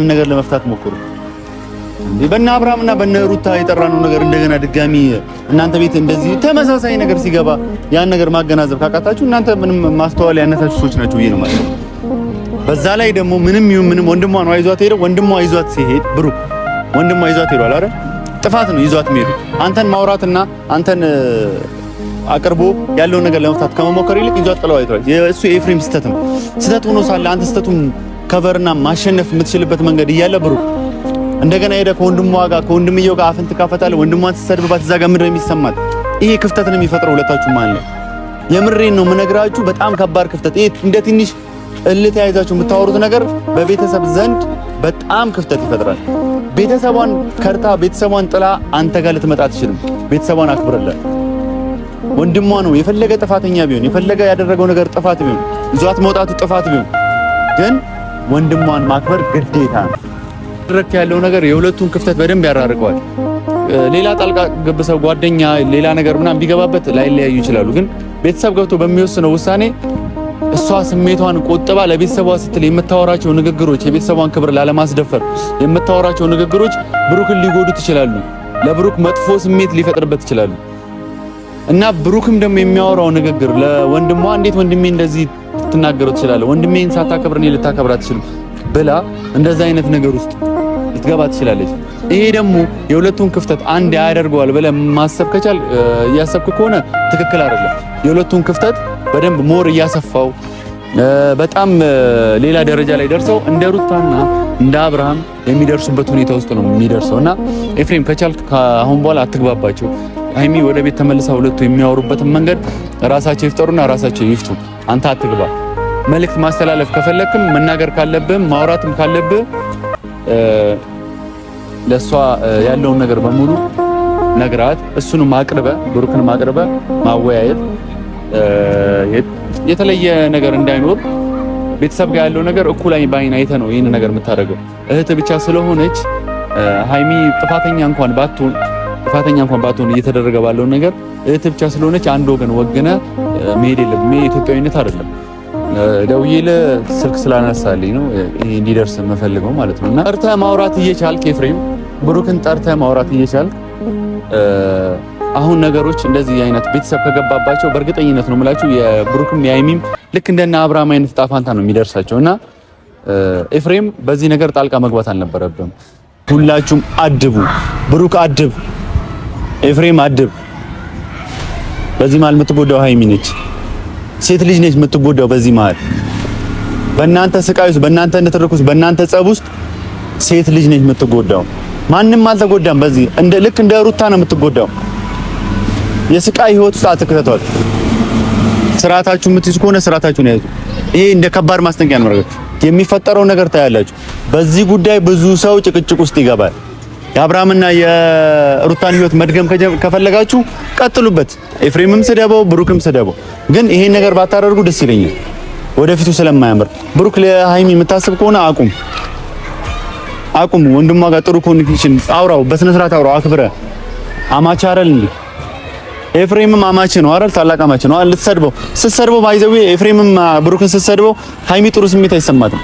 ነገር ለመፍታት ሞክሩ። በእነ አብርሃምና በእነ ሩታ የጠራነው ነገር እንደገና ድጋሚ እናንተ ቤት እንደዚህ ተመሳሳይ ነገር ሲገባ ያን ነገር ማገናዘብ ካቃታችሁ እናንተ ምንም ማስተዋል ያነሳችሁ ሰዎች ናችሁ ብዬ ነው ማለት ነው። በዛ ላይ ደግሞ ምንም ይሁን ምንም ወንድሟ ነው አይዟት ሄደው ወንድሟ ይዟት ሲሄድ ብሩክ ወንድሟ ይዟት ሄዷል አይደል? ጥፋት ነው ይዟት የሚሄዱ አንተን ማውራትና አንተን አቅርቦ ያለውን ነገር ለመፍታት ከመሞከር ይልቅ ይዟት ጥለው አይቷል። የእሱ የኤፍሬም ስህተት ነው። ስህተት ሆኖ ሳለ አንተ ስህተቱን ከቨርና ማሸነፍ የምትችልበት መንገድ እያለ ብሩክ እንደገና ሄደ ከወንድሟ ጋር ከወንድምየው ጋር አፍን ትካፈታለህ። ወንድሟን ስትሰድብባት እዛ ጋር ምንድነው የሚሰማት? ይሄ ክፍተት ነው የሚፈጥረው ሁለታችሁ ማለት ነው። የምሬን ነው የምነግራችሁ። በጣም ከባድ ክፍተት። ይሄ እንደ ትንሽ እልህ ተያይዛችሁ የምታወሩት ነገር በቤተሰብ ዘንድ በጣም ክፍተት ይፈጥራል። ቤተሰቧን ከርታ ቤተሰቧን ጥላ አንተ ጋር ልትመጣ አትችልም። ቤተሰቧን አክብርላት። ወንድሟ ነው የፈለገ ጥፋተኛ ቢሆን የፈለገ ያደረገው ነገር ጥፋት ቢሆን ይዟት መውጣቱ ጥፋት ቢሆን ግን ወንድሟን ማክበር ግዴታ ነው። ድረክ ያለው ነገር የሁለቱን ክፍተት በደንብ ያራርቀዋል። ሌላ ጣልቃ ገብሰው ጓደኛ ሌላ ነገር ምናምን ቢገባበት ላይለያዩ ይችላሉ። ግን ቤተሰብ ገብቶ በሚወስነው ውሳኔ እሷ ስሜቷን ቆጥባ ለቤተሰቧ ስትል የምታወራቸው ንግግሮች የቤተሰቧን ክብር ላለማስደፈር የምታወራቸው ንግግሮች ብሩክን ሊጎዱት ይችላሉ። ለብሩክ መጥፎ ስሜት ሊፈጥርበት ይችላሉ። እና ብሩክም ደግሞ የሚያወራው ንግግር ለወንድሟ እንዴት ወንድሜ እንደዚህ ትናገረው ትችላለህ? ወንድሜን ሳታከብር እኔ ልታከብር አትችልም ብላ እንደዛ አይነት ነገር ውስጥ ልትገባ ትችላለች። ይሄ ደግሞ የሁለቱን ክፍተት አንድ ያደርገዋል ብለህ ማሰብ ከቻል እያሰብክ ከሆነ ትክክል አይደለም። የሁለቱን ክፍተት በደንብ ሞር እያሰፋው በጣም ሌላ ደረጃ ላይ ደርሰው እንደ ሩታና እንደ አብርሃም የሚደርሱበት ሁኔታ ውስጥ ነው የሚደርሰውና ኤፍሬም ከቻልክ አሁን በኋላ አትግባባቸው። ሃይሚ ወደ ቤት ተመልሳ ሁለቱ የሚያወሩበትን መንገድ ራሳቸው ይፍጠሩና ራሳቸው ይፍቱ። አንተ አትግባ። መልእክት ማስተላለፍ ከፈለክም መናገር ካለብህ ማውራትም ካለብህ ለሷ ያለውን ነገር በሙሉ ነግራት እሱንም አቅርበ ብሩክንም አቅርበ ማወያየት የተለየ ነገር እንዳይኖር ቤተሰብ ጋር ያለው ነገር እኩል ባይን አይተህ ነው ይሄን ነገር የምታደርገው። እህት ብቻ ስለሆነች ሃይሚ ጥፋተኛ እንኳን ባትሆን እየተደረገ ባለው ነገር እህት ብቻ ስለሆነች አንድ ወገን ወግነ መሄድ የለብም። ይሄ ኢትዮጵያዊነት አይደለም። ደውዬ ስልክ ስላነሳልኝ ነው ይሄ እንዲደርስ የምፈልገው ማለት ነውና ጠርተህ ማውራት እየቻልክ ኤፍሬም ብሩክን ጠርተህ ማውራት እየቻልክ አሁን ነገሮች እንደዚህ አይነት ቤተሰብ ከገባባቸው በእርግጠኝነት ነው የምላችሁ የብሩክም የሃይሚም ልክ እንደና አብርሃም አይነት ጣፋንታ ነው የሚደርሳቸውና ኤፍሬም በዚህ ነገር ጣልቃ መግባት አልነበረብም። ሁላችሁም አድቡ። ብሩክ አድብ፣ ኤፍሬም አድብ። በዚህ መሀል የምትጎዳው ሃይሚ ነች። ሴት ልጅ ነች የምትጎዳው በዚህ መሀል። በእናንተ ስቃይ ውስጥ በእናንተ ንትርክ ውስጥ በእናንተ ጸብ ውስጥ ሴት ልጅ ነች የምትጎዳው። ማንም አልተጎዳም። በዚህ ልክ እንደ ሩታ ነው የምትጎዳው። የስቃይ ህይወት ውስጥ አትከተቷል። ስርዓታችሁ የምትይዙ ከሆነ ስርዓታችሁን ያዙ። ይሄ እንደ ከባድ ማስጠንቀቂያ ነው። የሚፈጠረው ነገር ታያላችሁ። በዚህ ጉዳይ ብዙ ሰው ጭቅጭቅ ውስጥ ይገባል። የአብርሃምና የሩታን ህይወት መድገም ከፈለጋችሁ ቀጥሉበት። ኤፍሬምም ስደበው ብሩክም ስደበው፣ ግን ይሄን ነገር ባታደርጉ ደስ ይለኛል። ወደፊቱ ስለማያምር ብሩክ ለሃይሚ የምታስብ ከሆነ አቁም። ወንድሟ ጋር ጥሩ ኮኔክሽን አውራው፣ በስነ ስርዓት አውራው፣ አክብረ አማች አይደል እንዴ? ኤፍሬምም አማች ነው አይደል? ታላቅ አማች ነው አይደል? ስትሰድበው ባይዘው ኤፍሬምም ብሩክን ስትሰድበው ሃይሚ ጥሩ ስሜት አይሰማትም።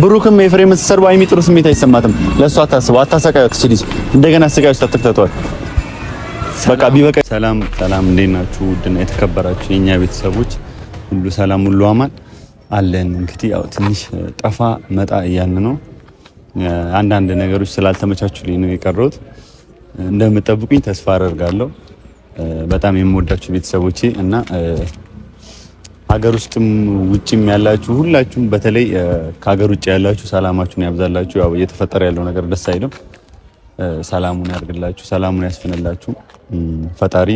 ብሩክም ኤፍሬምን ስትሰድበው ሃይሚ ጥሩ ስሜት አይሰማትም። ለሷ አታስበው፣ አታሰቃዩ። ትችልሽ እንደገና ስቃዩ ተተክተቷል። በቃ ቢበቃ። ሰላም፣ እንዴት ናችሁ? ውድና የተከበራችሁ የኛ ቤተሰቦች ሁሉ ሰላም፣ ሁሉ አማን አለን። እንግዲህ ያው ትንሽ ጠፋ መጣ እያልን ነው። አንዳንድ ነገሮች ስላልተመቻቹልኝ ነው የቀረሁት። እንደምትጠብቁኝ ተስፋ አደርጋለሁ። በጣም የምወዳችሁ ቤተሰቦቼ እና ሀገር ውስጥም ውጭም ያላችሁ ሁላችሁም በተለይ ከሀገር ውጭ ያላችሁ ሰላማችሁን ያብዛላችሁ። ያው እየተፈጠረ ያለው ነገር ደስ አይልም። ሰላሙን ያርግላችሁ፣ ሰላሙን ያስፍንላችሁ። ፈጣሪ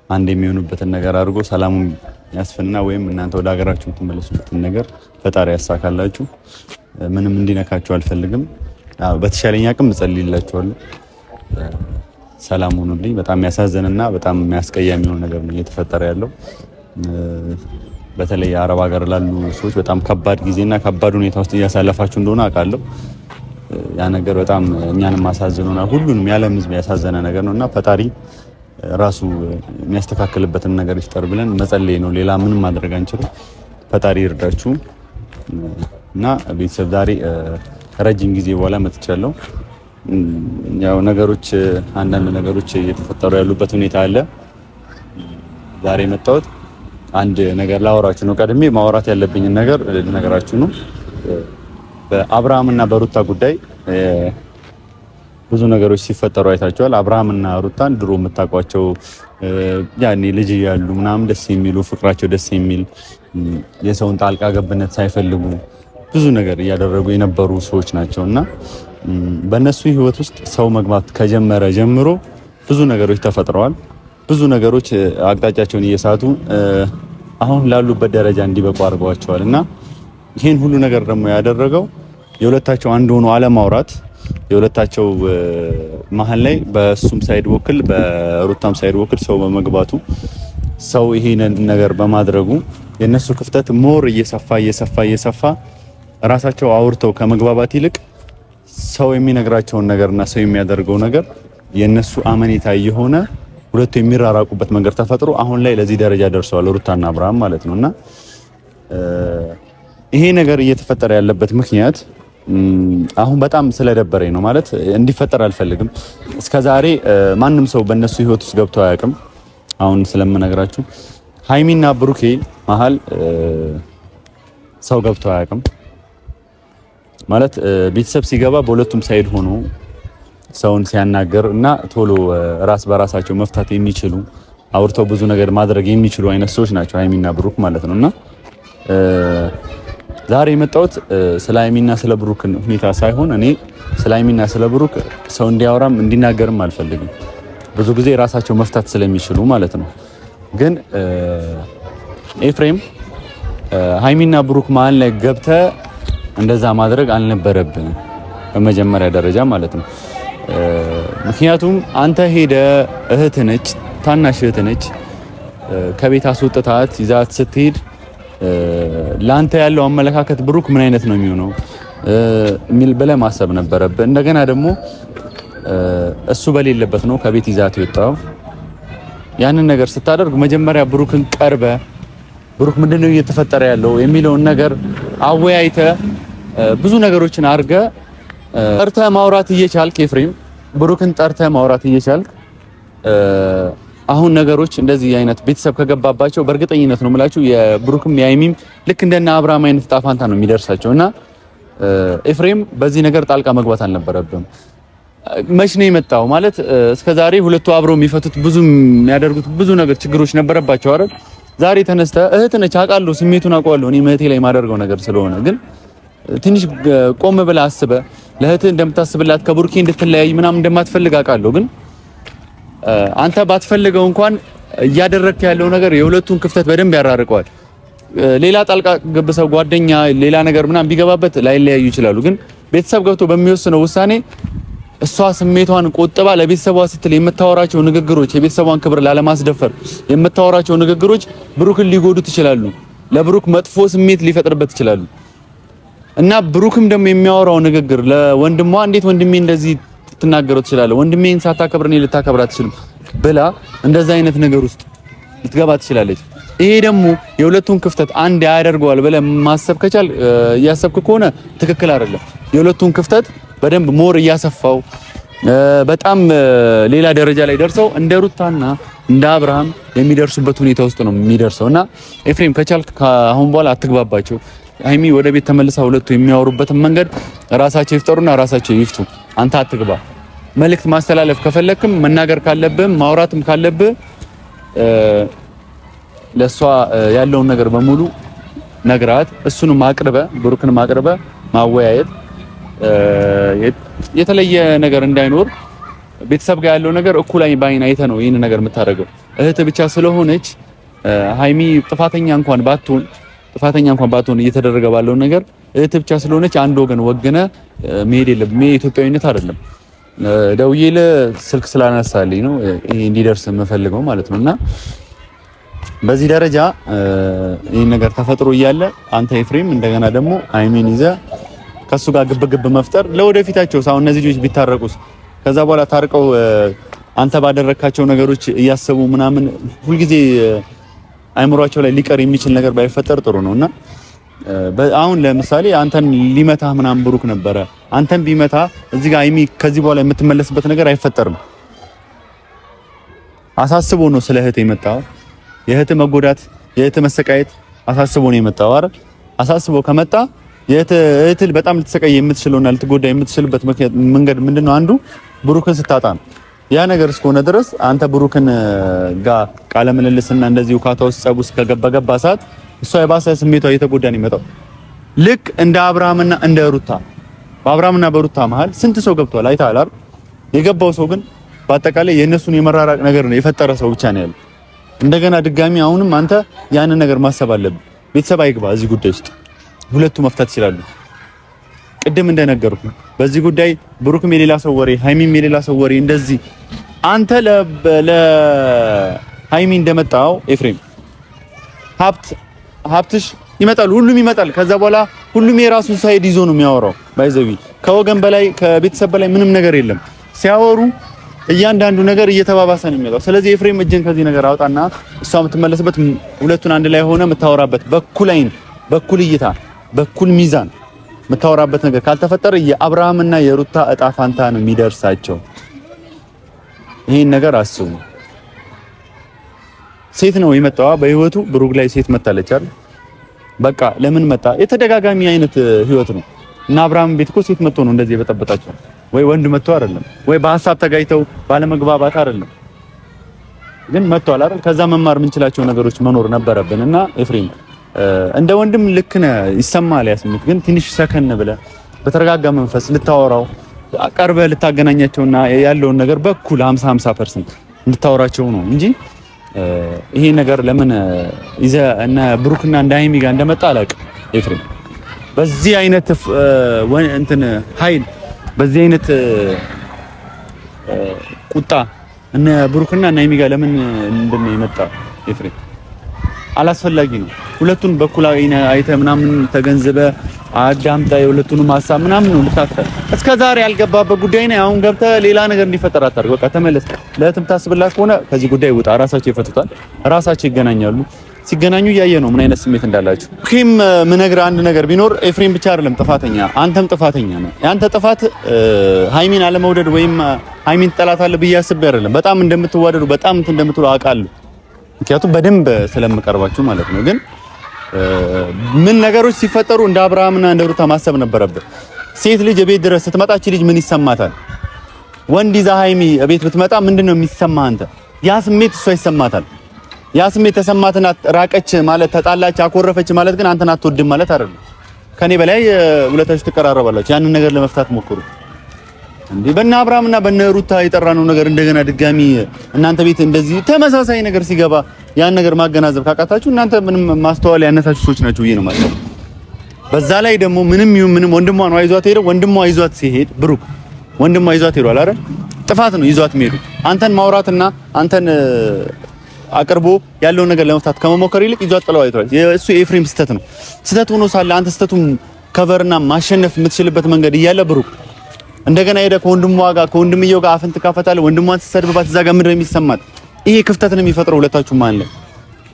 አንድ የሚሆኑበትን ነገር አድርጎ ሰላሙን ያስፍንና ወይም እናንተ ወደ ሀገራችሁ የምትመለሱበትን ነገር ፈጣሪ ያሳካላችሁ። ምንም እንዲነካችሁ አልፈልግም። በተሻለኝ አቅም እጸልይላችኋለሁ። ሰላም ሁኑልኝ። በጣም ያሳዘንና በጣም የሚያስቀያም የሚሆን ነገር ነው እየተፈጠረ ያለው። በተለይ የአረብ ሀገር ላሉ ሰዎች በጣም ከባድ ጊዜና ከባድ ሁኔታ ውስጥ እያሳለፋችሁ እንደሆነ አውቃለሁ። ያ ነገር በጣም እኛንም አሳዝኖናል። ሁሉንም የዓለም ሕዝብ ያሳዘነ ነገር ነውና ፈጣሪ ራሱ የሚያስተካክልበትን ነገር ይፍጠር ብለን መጸለይ ነው። ሌላ ምንም ማድረግ አንችልም። ፈጣሪ ይርዳችሁ እና ቤተሰብ ዛሬ ረጅም ጊዜ በኋላ መጥቻለሁ። ያው ነገሮች አንዳንድ ነገሮች እየተፈጠሩ ያሉበት ሁኔታ አለ። ዛሬ መጣሁት አንድ ነገር ላወራችሁ ነው። ቀድሜ ማውራት ያለብኝን ነገር ልነግራችሁ ነው። በአብርሃም እና በሩታ ጉዳይ ብዙ ነገሮች ሲፈጠሩ አይታችኋል። አብርሃም እና ሩታን ድሮ የምታውቋቸው ያኔ ልጅ ያሉ ምናምን ደስ የሚሉ ፍቅራቸው ደስ የሚል የሰውን ጣልቃ ገብነት ሳይፈልጉ ብዙ ነገር እያደረጉ የነበሩ ሰዎች ናቸውና በእነሱ ህይወት ውስጥ ሰው መግባት ከጀመረ ጀምሮ ብዙ ነገሮች ተፈጥረዋል። ብዙ ነገሮች አቅጣጫቸውን እየሳቱ አሁን ላሉበት ደረጃ እንዲበቁ አድርገዋቸዋል እና ይህን ሁሉ ነገር ደግሞ ያደረገው የሁለታቸው አንድ ሆኖ አለማውራት፣ የሁለታቸው መሀል ላይ በሱም ሳይድ ወክል በሩታም ሳይድ ወክል ሰው በመግባቱ ሰው ይሄን ነገር በማድረጉ የነሱ ክፍተት ሞር እየሰፋ ራሳቸው አውርተው ከመግባባት ይልቅ ሰው የሚነግራቸውን ነገርና ሰው የሚያደርገው ነገር የነሱ አመኔታ የሆነ ሁለቱ የሚራራቁበት መንገድ ተፈጥሮ አሁን ላይ ለዚህ ደረጃ ደርሰዋል ሩታና አብርሃም ማለት ነውና ይሄ ነገር እየተፈጠረ ያለበት ምክንያት አሁን በጣም ስለደበረኝ ነው። ማለት እንዲፈጠር አልፈልግም። እስከዛሬ ማንም ሰው በእነሱ ህይወት ውስጥ ገብቶ አያውቅም። አሁን ስለምነግራችሁ ሃይሚና ብሩኬ መሀል ሰው ገብቶ አያውቅም። ማለት ቤተሰብ ሲገባ በሁለቱም ሳይድ ሆኖ ሰውን ሲያናገር እና ቶሎ ራስ በራሳቸው መፍታት የሚችሉ አውርተው ብዙ ነገር ማድረግ የሚችሉ አይነት ሰዎች ናቸው ሃይሚና ብሩክ ማለት ነውና ዛሬ የመጣሁት ስለ ሃይሚና ስለ ብሩክ ሁኔታ ሳይሆን እኔ ስለ ሃይሚና ስለ ብሩክ ሰው እንዲያወራም እንዲናገርም አልፈልግም። ብዙ ጊዜ ራሳቸው መፍታት ስለሚችሉ ማለት ነው። ግን ኤፍሬም ሃይሚና ብሩክ መሀል ላይ ገብተህ እንደዛ ማድረግ አልነበረብንም በመጀመሪያ ደረጃ ማለት ነው። ምክንያቱም አንተ ሄደ እህት ነች፣ ታናሽ እህት ነች፣ ከቤት አስወጥታት ይዛት ስትሄድ ላንተ ያለው አመለካከት ብሩክ ምን አይነት ነው የሚሆነው የሚል ብለህ ማሰብ ነበረብህ። እንደገና ደግሞ እሱ በሌለበት ነው ከቤት ይዛት የወጣው። ያንን ነገር ስታደርግ መጀመሪያ ብሩክን ቀርበ ብሩክ ምንድነው እየተፈጠረ ያለው የሚለውን ነገር አወያይተ ብዙ ነገሮችን አርገ ጠርተህ ማውራት እየቻልክ ኤፍሬም ብሩክን ጠርተህ ማውራት እየቻልክ አሁን ነገሮች እንደዚህ አይነት ቤተሰብ ከገባባቸው በእርግጠኝነት ነው የምላችሁ የብሩክም የሃይሚም ልክ እንደና አብርሃም አይነት ጣፋንታ ነው የሚደርሳቸውና ኤፍሬም በዚህ ነገር ጣልቃ መግባት አልነበረብም። መች ነው የመጣው ማለት እስከዛሬ ሁለቱ አብረው የሚፈቱት ብዙ የሚያደርጉት ብዙ ነገር ችግሮች ነበረባቸው አይደል? ዛሬ ተነስተ እህት ነች አውቃለሁ፣ ስሜቱን አውቀዋለሁ እኔ እህቴ ላይ ማደርገው ነገር ስለሆነ ግን ትንሽ ቆም ብለህ አስበህ ለእህትህ እንደምታስብላት ከብሩኬ እንድትለያይ ምናምን እንደማትፈልግ አውቃለሁ። ግን አንተ ባትፈልገው እንኳን እያደረግክ ያለው ነገር የሁለቱን ክፍተት በደንብ ያራርቀዋል። ሌላ ጣልቃ ገብሰው ጓደኛ ሌላ ነገር ምናምን ቢገባበት ላይለያዩ ይችላሉ። ግን ቤተሰብ ገብቶ በሚወስነው ውሳኔ እሷ ስሜቷን ቆጥባ ለቤተሰቧ ስትል የምታወራቸው ንግግሮች የቤተሰቧን ክብር ላለማስደፈር የምታወራቸው ንግግሮች ብሩክን ሊጎዱት ይችላሉ። ለብሩክ መጥፎ ስሜት ሊፈጥርበት ይችላሉ። እና ብሩክም ደግሞ የሚያወራው ንግግር ለወንድሟ እንዴት ወንድሜ እንደዚህ ትናገረው ትችላለህ? ወንድሜን ሳታከብር እኔ ልታከብር አትችልም ብላ እንደዛ አይነት ነገር ውስጥ ልትገባ ትችላለች። ይሄ ደግሞ የሁለቱን ክፍተት አንድ ያደርገዋል ብለህ ማሰብ ከቻል እያሰብክ ከሆነ ትክክል አይደለም። የሁለቱን ክፍተት በደንብ ሞር እያሰፋው በጣም ሌላ ደረጃ ላይ ደርሰው እንደ ሩታና እንደ አብርሃም የሚደርሱበት ሁኔታ ውስጥ ነው የሚደርሰውና ኤፍሬም ከቻልክ አሁን በኋላ አትግባባቸው። ሃይሚ ወደ ቤት ተመልሳ ሁለቱ የሚያወሩበትን መንገድ ራሳቸው ይፍጠሩና ራሳቸው ይፍቱ። አንተ አትግባ። መልእክት ማስተላለፍ ከፈለክም መናገር ካለብህ ማውራትም ካለብህ ለሷ ያለውን ነገር በሙሉ ነግራት እሱንም አቅርበ ብሩክንም አቅርበ ማወያየት የተለየ ነገር እንዳይኖር ቤተሰብ ጋር ያለው ነገር እኩል ባይን አይተህ ነው ይሄን ነገር የምታደርገው። እህት ብቻ ስለሆነች ሃይሚ ጥፋተኛ እንኳን ባትሆን እየተደረገ ባለው ነገር እህት ብቻ ስለሆነች አንድ ወገን ወገነ መሄድ የለብም። ኢትዮጵያዊነት አይደለም። ደውዬ ስልክ ስላነሳልኝ ነው ይሄ እንዲደርስ የምፈልገው ማለት ነውና በዚህ ደረጃ ይሄን ነገር ተፈጥሮ እያለ አንተ ኤፍሬም እንደገና ደግሞ ሃይሚን ይዘህ ከሱ ጋር ግብግብ መፍጠር ለወደፊታቸው ሳው እነዚህ ልጆች ቢታረቁስ ከዛ በኋላ ታርቀው አንተ ባደረካቸው ነገሮች እያሰቡ ምናምን ሁልጊዜ አይምሯቸው ላይ ሊቀር የሚችል ነገር ባይፈጠር ጥሩ ነውና አሁን ለምሳሌ አንተን ሊመታህ ምናምን ብሩክ ነበረ። አንተን ቢመታ እዚህ ጋር ሃይሚ ከዚህ በኋላ የምትመለስበት ነገር አይፈጠርም። አሳስቦ ነው ስለ እህት የመጣው። የእህት መጎዳት የእህት መሰቃየት አሳስቦ ነው የመጣው አይደል? አሳስቦ ከመጣ የእህት በጣም ልትሰቃይ የምትችለውና ልትጎዳ የምትችልበት መንገድ ምንድነው? አንዱ ብሩክን ስታጣ ነው። ያ ነገር እስከሆነ ድረስ አንተ ብሩክን ጋር ቃለ ምልልስና እንደዚህ ውካታ ውስጥ ጸብ ውስጥ ከገባ ሰዓት እሷ የባሰ ስሜቷ እየተጎዳ ነው የሚመጣው። ልክ እንደ አብርሃምና እንደ ሩታ በአብርሃምና በሩታ መሃል ስንት ሰው ገብቷል አይተሃል አይደል? የገባው ሰው ግን በአጠቃላይ የእነሱን የመራራቅ ነገር ነው የፈጠረ ሰው ብቻ ነው ያለው። እንደገና ድጋሚ አሁንም አንተ ያንን ነገር ማሰብ አለብህ። ቤተሰብ አይግባ እዚህ ጉዳይ ውስጥ፣ ሁለቱ መፍታት ይችላሉ። ቅድም እንደነገርኩ በዚህ ጉዳይ ብሩክም የሌላ ሰው ወሬ፣ ሃይሚም የሌላ ሰው ወሬ እንደዚህ አንተ ለሃይሚ እንደመጣው ኤፍሬም ሀብትሽ ይመጣል፣ ሁሉም ይመጣል። ከዛ በኋላ ሁሉም የራሱን ሳይድ ይዞ ነው የሚያወራው። ባይዘዊ ከወገን በላይ ከቤተሰብ በላይ ምንም ነገር የለም። ሲያወሩ እያንዳንዱ ነገር እየተባባሰ ነው የሚመጣው። ስለዚህ ኤፍሬም እጅን ከዚህ ነገር አውጣና እሷ የምትመለስበት ሁለቱን አንድ ላይ ሆነ የምታወራበት በኩል አይን፣ በኩል እይታ፣ በኩል ሚዛን የምታወራበት ነገር ካልተፈጠረ የአብርሃምና የሩታ እጣ ፋንታ ነው የሚደርሳቸው። ይሄን ነገር አስቡ። ሴት ነው የመጣዋ በህይወቱ ብሩክ ላይ ሴት መታለች አይደል? በቃ ለምን መጣ? የተደጋጋሚ አይነት ህይወት ነው እና አብርሃም ቤት እኮ ሴት መጥቶ ነው እንደዚህ የበጠበጣቸው። ወይ ወንድ መጥቶ አይደለም፣ ወይ በሐሳብ ተጋይተው ባለመግባባት አይደለም፣ ግን መጥቷል አይደል? ከዛ መማር የምንችላቸው ነገሮች መኖር ነበረብን እና ኤፍሬም እንደ ወንድም ልክ ነህ፣ ይሰማል ያ ስሜት። ግን ትንሽ ሰከን ብለህ በተረጋጋ መንፈስ ልታወራው ቀርበህ ልታገናኛቸውና ያለውን ነገር በኩል 50% እንድታወራቸው ነው እንጂ ይሄ ነገር ለምን ይዘህ እነ ብሩክና እንደ ሃይሚ ጋር እንደመጣ አላውቅም። ኤፍሬም በዚህ አይነት እንትን ኃይል በዚህ አይነት ቁጣ እነ ብሩክና እነ ሃይሚ ጋር ለምን እንደምን የመጣ ኤፍሬም አላስፈላጊ ነው። ሁለቱን በኩል አይተህ ምናምን ተገንዝበህ አዳምጠህ የሁለቱንም ሀሳብ ምናምን ነው ልታፈር። እስከ ዛሬ ያልገባበት ጉዳይ ነው። አሁን ገብተህ ሌላ ነገር እንዲፈጠር አታርግ። በቃ ተመለስ። ለእህትም ታስብላት ከሆነ ከዚህ ጉዳይ ውጣ። ራሳቸው ይፈቱታል፣ ራሳቸው ይገናኛሉ። ሲገናኙ እያየ ነው ምን አይነት ስሜት እንዳላችሁ። ኪም ምነግርህ አንድ ነገር ቢኖር ኤፍሬም ብቻ አይደለም ጥፋተኛ፣ አንተም ጥፋተኛ ነህ። ያንተ ጥፋት ሃይሚን አለመውደድ ወይም ሃይሚን ትጠላታለህ ብዬ አስቤ አይደለም። በጣም እንደምትዋደዱ በጣም እንደምትሉ አውቃለሁ። ምክንያቱም በደንብ ስለምቀርባችሁ ማለት ነው። ግን ምን ነገሮች ሲፈጠሩ እንደ አብርሃምና እንደ ሩታ ማሰብ ነበረብህ። ሴት ልጅ ቤት ድረስ ስትመጣች ልጅ ምን ይሰማታል? ወንድ ይዛ ሃይሚ ቤት ብትመጣ ምንድነው የሚሰማህ አንተ? ያ ስሜት እሷ ይሰማታል። ያ ስሜት ተሰማትና ራቀች ማለት ተጣላች፣ አኮረፈች ማለት ግን አንተን አትወድም ማለት አይደለም። ከኔ በላይ ሁለታችሁ ትቀራረባላችሁ። ያንን ነገር ለመፍታት ሞክሩ። እንዴ በእነ አብርሃምና በእነ ሩታ የጠራነው ነገር እንደገና ድጋሚ እናንተ ቤት እንደዚህ ተመሳሳይ ነገር ሲገባ ያን ነገር ማገናዘብ ካቃታችሁ እናንተ ምንም ማስተዋል ያነሳችሁ ሰዎች ናችሁ ብዬ ነው ማለት። በዛ ላይ ደግሞ ምንም ይሁን ምንም ወንድሟ ነው ይዟት ሄደው። ወንድሟ ይዟት ሲሄድ ብሩክ ወንድሟ ይዟት ሄዷል አይደል? ጥፋት ነው ይዟት የሚሄዱ። አንተን ማውራትና አንተን አቅርቦ ያለውን ነገር ለመፍታት ከመሞከር ይልቅ ይዟት ጥለው አይቷል። እሱ የኤፍሬም ስህተት ነው። ስህተት ሆኖ ሳለ አንተ ስህተቱን ከቨርና ማሸነፍ የምትችልበት መንገድ እያለ ብሩክ እንደገና ሄደ ከወንድሟ ጋር ከወንድምየው ጋር አፍን ትካፈታለህ። ወንድሟን ስትሰድብባት እዛ ጋር ምንድን ነው የሚሰማት? ይሄ ክፍተት ነው የሚፈጥረው ሁለታችሁ ማለት ነው።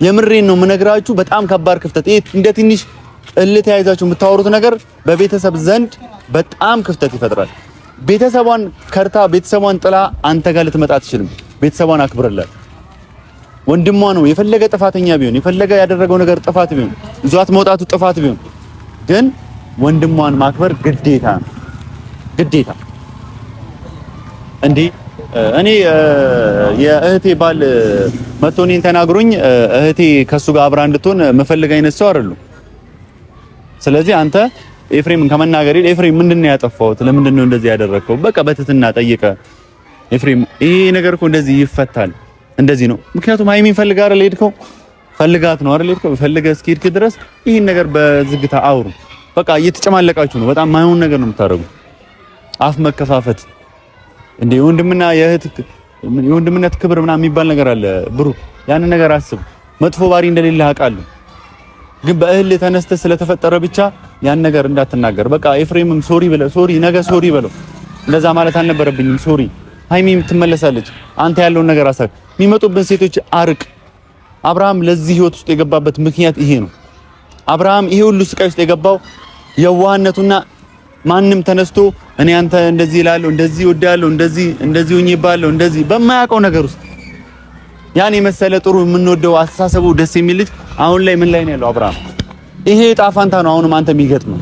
የምሬን ነው የምነግራችሁ፣ በጣም ከባድ ክፍተት። ይሄ እንደ ትንሽ እልህ ተያይዛችሁ የምታወሩት ነገር በቤተሰብ ዘንድ በጣም ክፍተት ይፈጥራል። ቤተሰቧን ከርታ ቤተሰቧን ጥላ አንተ ጋር ልትመጣ አትችልም። ቤተሰቧን አክብርላት። ወንድሟ ነው የፈለገ ጥፋተኛ ቢሆን የፈለገ ያደረገው ነገር ጥፋት ቢሆን ይዟት መውጣቱ ጥፋት ቢሆን ግን ወንድሟን ማክበር ግዴታ ነው። ግዴታ እንዴ እኔ የእህቴ ባል መጥቶ እኔን ተናግሮኝ እህቴ ከሱ ጋር አብራ እንድትሆን መፈልግ አይነት ሰው አይደለም። ስለዚህ አንተ ኤፍሬምን ከመናገር ይል ኤፍሬም ምንድነው ያጠፋሁት? ለምንድነው እንደዚህ ያደረከው? በቃ በትትና ጠይቀ ኤፍሬም ይሄ ነገር እኮ እንደዚህ ይፈታል፣ እንደዚህ ነው። ምክንያቱም ሃይሚን ፈልጋ አይደል ሄድከው? ፈልጋት ነው አይደል ሄድከው? ፈልገህ እስኪሄድክ ድረስ ይሄን ነገር በዝግታ አውሩ። በቃ እየተጨማለቃችሁ ነው። በጣም ማይሆን ነገር ነው የምታደርጉ። አፍ መከፋፈት እንደ ወንድምና የእህት የወንድምነት ክብር ምናምን የሚባል ነገር አለ። ብሩክ ያን ነገር አስብ። መጥፎ ባሪ እንደሌለ አውቃለሁ፣ ግን በእህል ተነስተ ስለተፈጠረ ብቻ ያን ነገር እንዳትናገር። በቃ ኤፍሬምም ሶሪ በለው፣ ሶሪ ነገ ሶሪ በለው። እንደዛ ማለት አልነበረብኝም። ሶሪ ሃይሚም ትመለሳለች። አንተ ያለውን ነገር አሳክ። የሚመጡብን ሴቶች አርቅ። አብርሃም ለዚህ ህይወት ውስጥ የገባበት ምክንያት ይሄ ነው። አብርሃም ይሄ ሁሉ ስቃይ ውስጥ የገባው የዋህነቱና ማንም ተነስቶ እኔ አንተ እንደዚህ ይላል እንደዚህ ወዳለው እንደዚህ ሆኜባለሁ እንደዚህ በማያውቀው ነገር ውስጥ ያን የመሰለ ጥሩ የምንወደው አስተሳሰቡ ደስ የሚል ልጅ አሁን ላይ ምን ላይ ነው ያለው አብርሃም? ይሄ ዕጣ ፈንታ ነው አሁንም አንተ የሚገጥመው።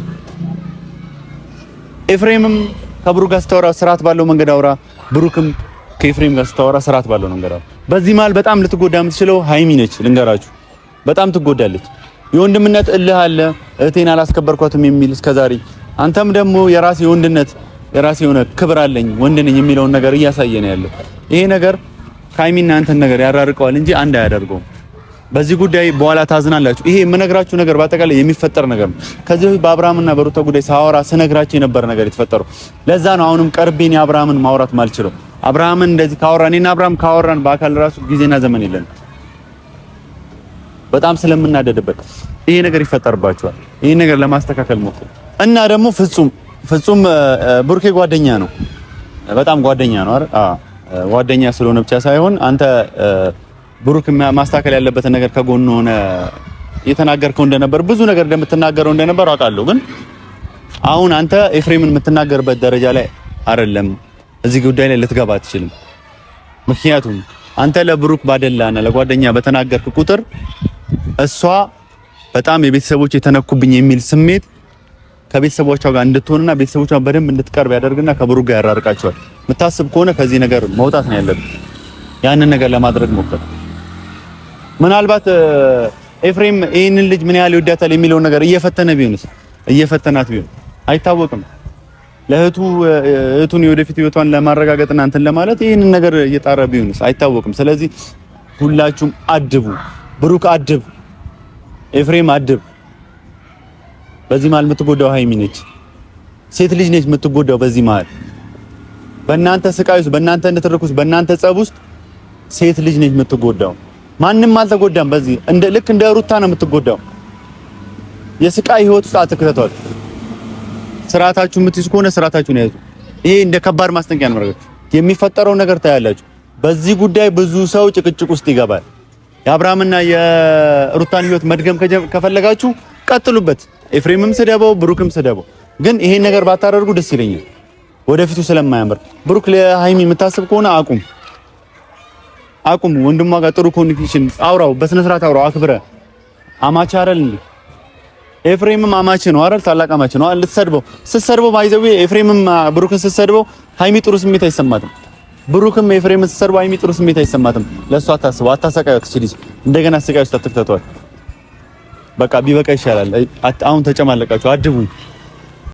ኤፍሬምም ከብሩክ ጋር ስታወራ ስርዓት ባለው መንገድ አውራ፣ ብሩክም ከኤፍሬም ጋር ስታወራ ስርዓት ባለው መንገድ አውራ። በዚህ መሀል በጣም ልትጎዳ የምትችለው ሃይሚ ነች። ልንገራችሁ፣ በጣም ትጎዳለች። የወንድምነት እልህ አለ። እህቴን አላስከበርኳትም የሚል እስከዛሬ አንተም ደግሞ የራሴ ወንድነት የራሴ የሆነ ክብር አለኝ ወንድ ነኝ የሚለውን ነገር እያሳየ ነው ያለው። ይሄ ነገር ሃይሚና አንተን ነገር ያራርቀዋል እንጂ አንድ አያደርገውም። በዚህ ጉዳይ በኋላ ታዝናላችሁ። ይሄ የምነግራችሁ ነገር በአጠቃላይ የሚፈጠር ነገር ነው። ከዚህ በፊት በአብርሃምና በሩታ ጉዳይ ሳወራ ስነግራችሁ የነበረ ነገር የተፈጠረው ለዛ ነው። አሁንም ቀርቤን የአብርሃምን ማውራት ማልችለው። አብርሃምን እንደዚህ ካወራን እኔና አብርሃም ካወራን በአካል ራሱ ጊዜና ዘመን የለን። በጣም ስለምናደድበት ይሄ ነገር ይፈጠርባችኋል። ይሄ ነገር ለማስተካከል ሞክሩ እና ደግሞ ፍጹም ብሩኬ ጓደኛ ነው፣ በጣም ጓደኛ ነው አይደል? ጓደኛ ስለሆነ ብቻ ሳይሆን አንተ ብሩክ ማስተካከል ያለበትን ነገር ከጎን ሆነ የተናገርከው እንደነበር ብዙ ነገር እንደምትናገረው እንደነበር አውቃለሁ። ግን አሁን አንተ ኤፍሬምን የምትናገርበት ደረጃ ላይ አይደለም። እዚህ ጉዳይ ላይ ልትገባ አትችልም። ምክንያቱም አንተ ለብሩክ ባደላና ለጓደኛ በተናገርክ ቁጥር እሷ በጣም የቤተሰቦች የተነኩብኝ የሚል ስሜት ከቤተሰቦቿ ጋር እንድትሆንና ቤተሰቦቿን በደንብ እንድትቀርብ ያደርግና ከብሩክ ጋር ያራርቃቸዋል። የምታስብ ከሆነ ከዚህ ነገር መውጣት ነው ያለብህ። ያንን ነገር ለማድረግ ሞክር። ምናልባት ኤፍሬም ይህንን ልጅ ምን ያህል ይወዳታል የሚለውን ነገር እየፈተናት ቢሆን አይታወቅም። ለእህቱን የወደፊት ህይወቷን ለማረጋገጥና እንትን ለማለት ይህንን ነገር እየጣረ ቢሆንስ አይታወቅም። ስለዚህ ሁላችሁም አድቡ። ብሩክ አድብ፣ ኤፍሬም አድብ። በዚህ መሀል የምትጎዳው ሃይሚ ነች። ሴት ልጅ ነች የምትጎዳው በዚህ መሀል። በእናንተ ስቃይ ውስጥ፣ በእናንተ ንትርክ ውስጥ፣ በእናንተ ጸብ ውስጥ ሴት ልጅ ነች የምትጎዳው። ማንም አልተጎዳም። በዚህ ልክ እንደ ሩታ ነው የምትጎዳው። የስቃይ ህይወት ውስጥ አትክተቷል። ስርዓታችሁ የምትይዙ ከሆነ ስርዓታችሁን ያዙ። ይሄ እንደ ከባድ ማስጠንቀቂያ ነው። የሚፈጠረው ነገር ታያላችሁ። በዚህ ጉዳይ ብዙ ሰው ጭቅጭቅ ውስጥ ይገባል። የአብርሃምና የሩታን ህይወት መድገም ከፈለጋችሁ ቀጥሉበት። ኤፍሬምም ስደበው፣ ብሩክም ስደበው። ግን ይሄን ነገር ባታደርጉ ደስ ይለኛል፣ ወደፊቱ ስለማያምር። ብሩክ ለሃይሚ የምታስብ ከሆነ አቁም። ወንድሟ ጋር ጥሩ ኮኔክሽን አውራው፣ በስነ ስርዓት አውራው፣ አክብረ። አማች አይደል እንዴ? ኤፍሬምም አማች ነው አይደል? ታላቅ አማች ነው አይደል? ስትሰድበው ባይዘው ኤፍሬምም ብሩክን ስትሰድበው ሃይሚ ጥሩ ስሜት አይሰማትም። ብሩክም ኤፍሬምን ስትሰድበው ሃይሚ ጥሩ ስሜት አይሰማትም። ለሷ አታስበው፣ አታሰቃዩት። ትችልሽ እንደገና ስቃይ ውስጥ አትክተቷል። በቃ ቢበቃ ይሻላል። አሁን ተጨማለቃችሁ። አድቡ።